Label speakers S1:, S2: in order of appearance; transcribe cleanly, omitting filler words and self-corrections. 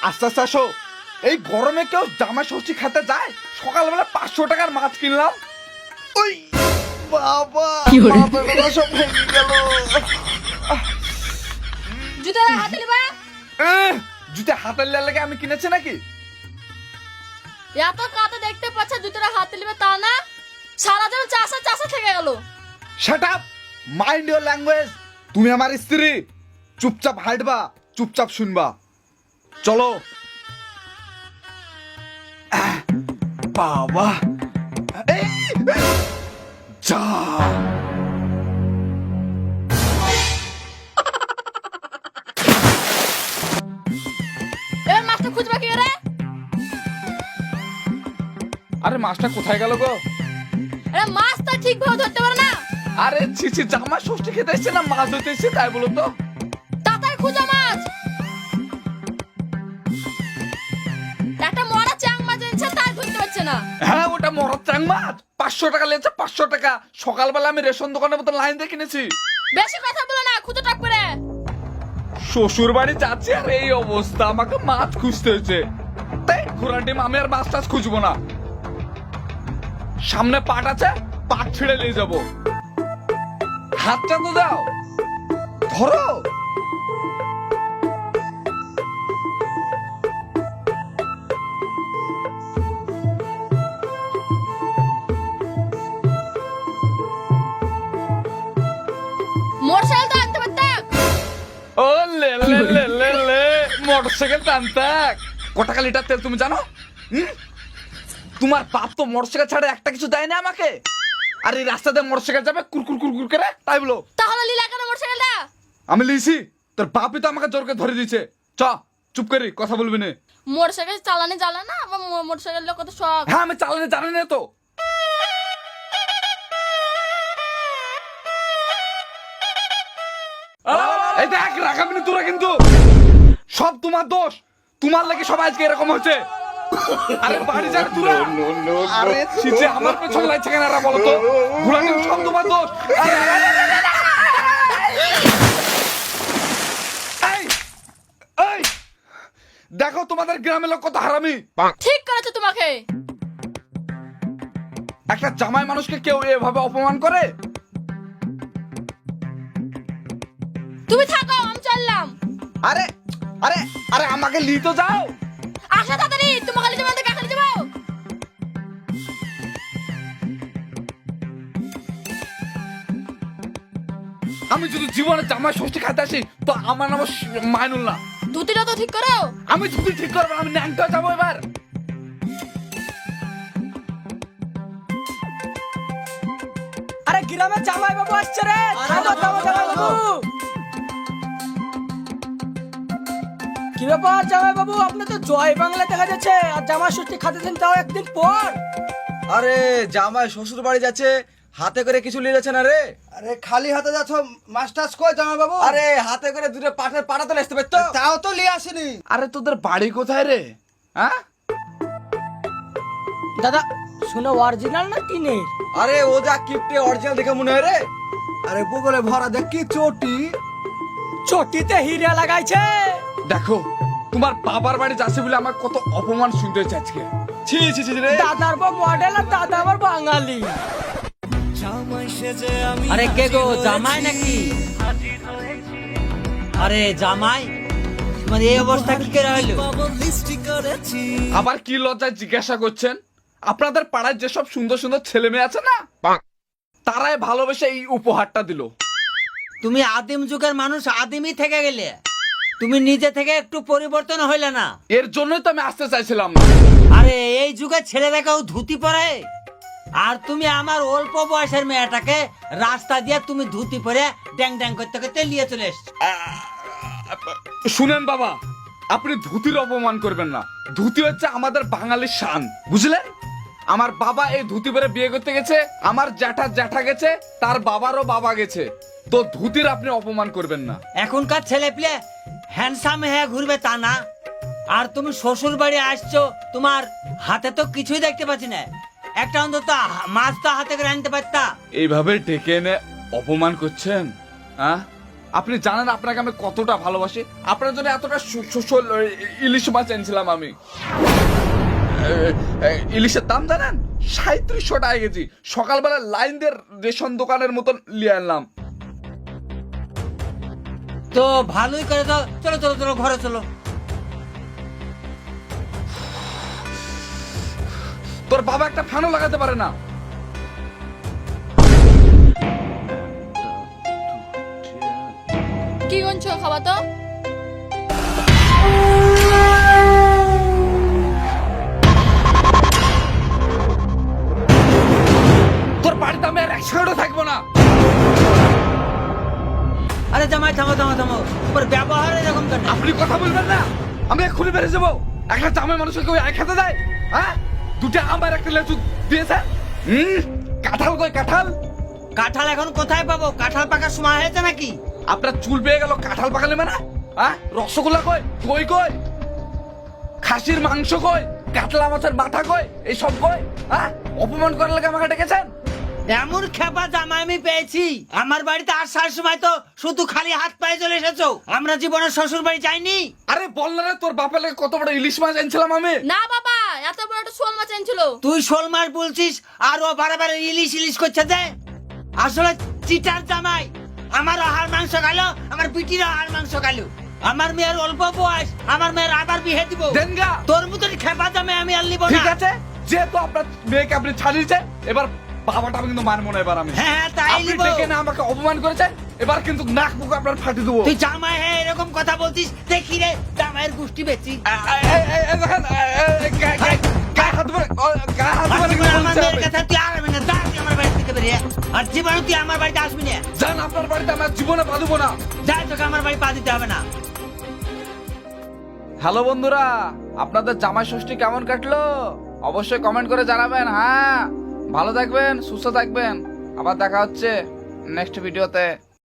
S1: আস্তে আস্তে আসো। এই গরমে কেউ জামাই ষষ্ঠী খেতে যায়? সকালবেলা 500 টাকার মাছ কিনলাম। ওই বাবা, মাথাটা সব ভেঙে গেল।
S2: জুতা হাতে নিবা?
S1: জুতা হাতের লেগে আমি কিনেছি নাকি?
S2: এত কাতে দেখতে পাচ্ছে জুতাটা হাতে নিবে তা না, সারা দিন চাষা চাষা থেকে গেল।
S1: Shut up, mind your language. তুমি আমার স্ত্রী, চুপচাপ হাঁটবা, চুপচাপ শুনবা। চলো। বাবা, এই, যা।
S2: এবার মাছটা খুঁজবা কি রে?
S1: আরে মাছটা কোথায় গেল গো?
S2: আরে মাছটা ঠিকভাবে ধরতে পারে না।
S1: আরে ছিছি, জামা ষষ্ঠী খেতে এসছে না মাছ ধরতে এসছে তাই বলো তো?
S2: তাড়াতাড়ি খুঁজো মাছ। একটা মরা চাং মাছ এনেছে তাই ধরতে পারছে না।
S1: হ্যাঁ, ওটা মরার চাং মাছ। 500 টাকা লেগেছে, 500 টাকা। সকালবেলা আমি রেশন দোকানের মতো লাইন দিয়ে কিনেছি।
S2: বেশি কথা বলো না, খুঁজো টাক করে।
S1: শ্বশুর বাড়ি যাচ্ছি আর এই অবস্থা, আমাকে মাছ খুঁজতে হয়েছে। তাই ঘোড়া ডিম, আমি আর মাছ টাছ খুঁজবো না। সামনে পাট আছে, পাট ছিঁড়ে নিয়ে যাবো। হাতটা তো দাও, ধরো।
S2: মোটরসাইকেল তো আনতে পারতাম।
S1: ও লে লে লে লে লে, মোটরসাইকেল টানতাক। কত টাকা লিটার তেল তুমি জানো? তোমার বাপ তো মোটরসাইকেল ছাড়া একটা কিছু দেয় না আমাকে। আর এই রাস্তা দিয়ে মোটরসাইকেল যাবে কুরকুর কুরকুর করে, তাই বলো?
S2: তাহলে লীলা কেন মোটরসাইকেলটা?
S1: আমি লিছি, তোর বাপই তো আমাকে জোর করে ধরে দিয়েছে। চ, চুপ করি, কথা বলবি না।
S2: মোটরসাইকেল চালানি জানে না, আমার মোটরসাইকেল কত শখ।
S1: হ্যাঁ, আমি চালানো জানি না তো। এই দেখ, রাখাবি না তোরা কিন্তু। সব তোমার দোষ, তোমার লাগে সবাই আজকে এরকম হচ্ছে। আরে বাড়ি যাক তোরা। আরে ছিচে, আমার পেছনে লাগছে কেন এরা বলো তো? ঘোড়ানি সব তোমার দোষ। আরে, এই, এই, দেখো তোমাদের গ্রামের লোক কত হারামি।
S2: ঠিক করেছে তোমাকে।
S1: একটা জামাই মানুষকে কেউ এভাবে অপমান করে?
S2: তুমি থাকো, আমি চললাম।
S1: আরে আরে আরে, আমাকে লি তো যাও।
S2: আসো তাড়াতাড়ি, তোমাকে নিতে মানে কাকে নিতে যাবো?
S1: আমি যদি জীবনে জামাই ষষ্ঠী খাইতে আসি তো আমার নাম মাইনুল না।
S2: ধুতিটা তো ঠিক করো।
S1: আমি যদি ঠিক করবো, আমি ন্যাংটা যাবো এবার।
S3: আরে গ্রামে জামাই বাবু আসছে রে, থামো থামো জামাই বাবু। কি ব্যাপার জামাই বাবু, আপনি তো জয় বাংলা দেখা যাচ্ছে, আর জামাই ষষ্ঠী খাতেছেন তাও একদিন পর।
S4: আরে জামাই শ্বশুর বাড়ি যাচ্ছে, হাতে করে কিছু নিয়ে যাচ্ছে না রে।
S5: আরে খালি হাতে যাচ্ছ, মাস্টার্স কই জামাই বাবু?
S4: আরে হাতে করে দুটো পাটের পাড়া তো আসতে পারতো।
S5: তাও তো লিয়ে আসেনি।
S1: আরে তোদের বাড়ি কোথায় রে? হ্যাঁ,
S3: দাদা শুনে অরিজিনাল না টিনের?
S4: আরে ও যা কিপটে, অরিজিনাল দেখে মনে হয় রে।
S5: আরে বগলে ভরা দেখ কি চটি।
S3: চটিতে হিরে লাগাইছে।
S1: দেখো তোমার বাবার বাড়ি যাচ্ছে বলে আমার কত অপমান শুনতে হচ্ছে আজকে।
S4: ছি ছি ছি রে।
S3: দাদার বউ মডেল আর দাদা আবার বাঙালি।
S6: আরে কে গো, জামাই নাকি? আরে জামাই, তোমার এই অবস্থা কি করে হইলো?
S1: আবার কি লজ্জায় জিজ্ঞাসা করছেন? আপনাদের পাড়ায় যেসব সুন্দর সুন্দর ছেলে মেয়ে আছে না, তারাই ভালোবেসে এই উপহারটা দিল।
S6: তুমি আদিম যুগের মানুষ, আদিমই থেকে গেলে। তুমি নিজে থেকে একটু পরিবর্তন হইলে না।
S1: এর জন্যই তো আমি আসতে চাইছিলাম না।
S6: আরে এই যুগে ছেলেরা কেউ ধুতি পরে? আর তুমি আমার অল্প বয়সের মেয়েটাকে রাস্তা দিয়ে তুমি ধুতি পরে ড্যাং ড্যাং করতে করতে নিয়ে চলে এসছো।
S1: শুনেন বাবা, আপনি ধুতির অপমান করবেন না। ধুতি হচ্ছে আমাদের বাঙালির শান, বুঝলেন? আমার বাবা এই ধুতি পরে বিয়ে করতে গেছে, আমার জ্যাঠা গেছে, তার বাবারও বাবা গেছে। তো ধুতির আপনি অপমান করবেন না।
S6: এখনকার ছেলে পেলে হ্যান্ডসাম হয়ে ঘুরবে তা না। আর তুমি শ্বশুর বাড়ি আসছো, তোমার হাতে তো কিছুই দেখতে পাচ্ছি না। একটা অন্তত মাছ তো হাতে করে আনতে পারতা।
S1: এইভাবে ডেকে এনে অপমান করছেন? হ্যাঁ, আপনি জানেন আপনাকে আমি কতটা ভালোবাসি, আপনার জন্য এতটা ইলিশ মাছ এনেছিলাম আমি। ইলিশের দাম জানেন 3700 টাকা কেজি। সকালবেলা লাইন দিয়ে রেশন দোকানের মতন নিয়ে আনলাম।
S6: তো ভালোই করে দাও, চলো চলো চলো ঘরে চলো।
S1: তোর বাবা একটা ফ্যানও লাগাতে পারে না।
S2: কি গনছো খাবা তো?
S1: তোর বাড়িতে আমি আর 1 সেকেন্ডও থাকবো না।
S6: আরে জামাই থামো থামো থামো, তোমার ব্যবহার এরকম কেন?
S1: আপনি কথা বলবেন না, আমি এক্ষুনি বেরিয়ে যাবো। একটা জামাই মানুষকে কেউ এক খেতে দেয়? হ্যাঁ, 2টা আম আর একটা লেচু দিয়েছে। কাঁঠাল কই কাঁঠাল?
S6: কাঁঠাল এখন কোথায় পাবো? কাঁঠাল পাকার সময় হয়েছে নাকি?
S1: আপনার চুল পেয়ে গেল, কাঁঠাল পাকালে মানে? হ্যাঁ, রসগোল্লা কই? কই কই? খাসির মাংস কই? কাতলা মাছের মাথা কই? এইসব কই? হ্যাঁ, অপমান করার লাগে আমাকে ডেকেছেন?
S6: এমন খেপা জামাই আমি পেয়েছি, আমার বাড়িতে আসার সময় তো শুধু খালি হাত পায়ে চলে এসেছো। আমরা জীবনে শ্বশুর বাড়ি যাইনি।
S1: আরে বল না রে, তোর বাপের লাগে কত বড় ইলিশ মাছ এনেছিলাম আমি।
S2: না বাবা, এত বড় একটা শোল মাছ এনেছিল।
S6: তুই শোল মাছ বলছিস আর ও বারবার ইলিশ ইলিশ করছে যে। আসলে চিটার জামাই। আমার হাড় মাংস খাইলো, আমার পিটির হাড় মাংস খাইলো। আমার মেয়ের অল্প বয়স, আমার মেয়ের আবার বিয়ে দিব।
S1: দেনগা।
S6: তোর মতন খেপা জামাই আমি আর লিব
S1: ঠিক
S6: না।
S1: আছে, যেহেতু আপনার মেয়েকে আপনি ছাড়িয়েছে, এবার বাবাটা আমি কিন্তু মানবো না। এবার আমি
S6: হ্যাঁ তাই
S1: আপনি
S6: লিব।
S1: ডেকে না আমাকে অপমান করেছেন, এবার কিন্তু নাক মুখ আপনার ফাটিয়ে দেবো।
S6: তুই জামাই হ্যাঁ এরকম কথা বলছিস, দেখি রে জামাইয়ের গোষ্ঠী বেচি।
S1: দেখেন, গায়ে হাত ধরে, গায়ে হাত ধরে কিন্তু
S6: আমার
S1: বলছে
S6: মেয়ের
S1: আমি।
S6: কথা তুই আরামে না, যা তুই আমার বাড়ি থেকে বেরিয়ে। আর জীবনে তুই আমার বাড়িতে আসবি না।
S1: যান, আপনার বাড়িতে আমার জীবনে পা দেবো না।
S6: যা, তোকে আমার বাড়ি পা দিতে হবে না।
S1: হ্যালো বন্ধুরা, আপনাদের জামাই ষষ্ঠী কেমন কাটলো অবশ্যই কমেন্ট করে জানাবেন। হ্যাঁ, ভালো থাকবেন, সুস্থ থাকবেন। আবার দেখা হচ্ছে নেক্সট ভিডিওতে।